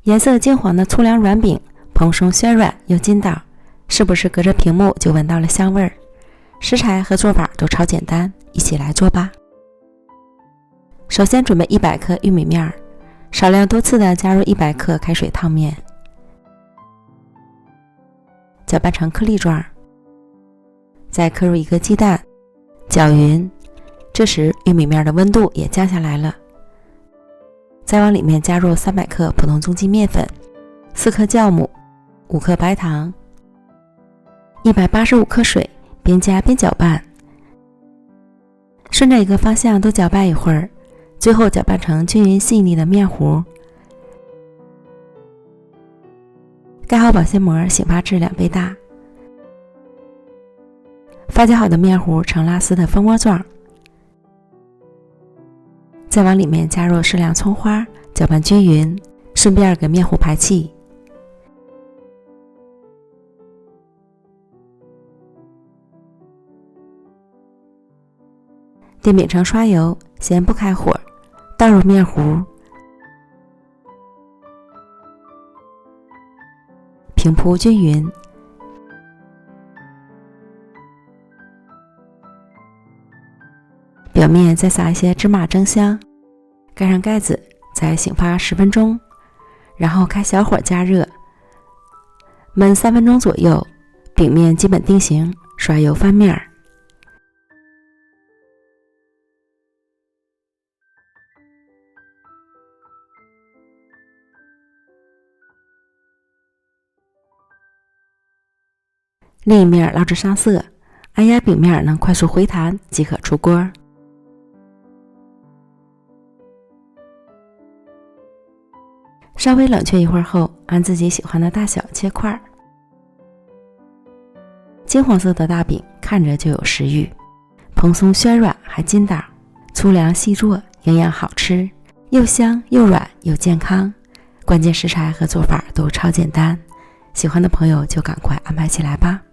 颜色金黄的粗粮软饼，蓬松暄软又筋道，是不是隔着屏幕就闻到了香味儿？食材和做法都超简单，一起来做吧。首先准备100克玉米面，少量多次的加入100克开水烫面，搅拌成颗粒状，再刻入1个鸡蛋，搅匀。这时玉米面的温度也降下来了，再往里面加入300克普通中筋面粉、4克酵母、5克白糖、185克水，边加边搅拌，顺着一个方向都搅拌一会儿，最后搅拌成均匀细腻的面糊。盖好保鲜膜，醒发至2倍大。发酵好的面糊呈拉丝的蜂窝状，再往里面加入适量葱花，搅拌均匀，顺便给面糊排气。电饼铛刷油，先不开火，倒入面糊，平铺均匀。表面再撒一些芝麻蒸香，盖上盖子，再醒发10分钟，然后开小火加热，焖3分钟左右，饼面基本定型，刷油翻面。另一面捞至上色，按压饼面能快速回弹即可出锅。稍微冷却一会儿后，按自己喜欢的大小切块。金黄色的大饼看着就有食欲，蓬松暄软还筋道，粗粮细做，营养好吃，又香又软又健康。关键食材和做法都超简单，喜欢的朋友就赶快安排起来吧。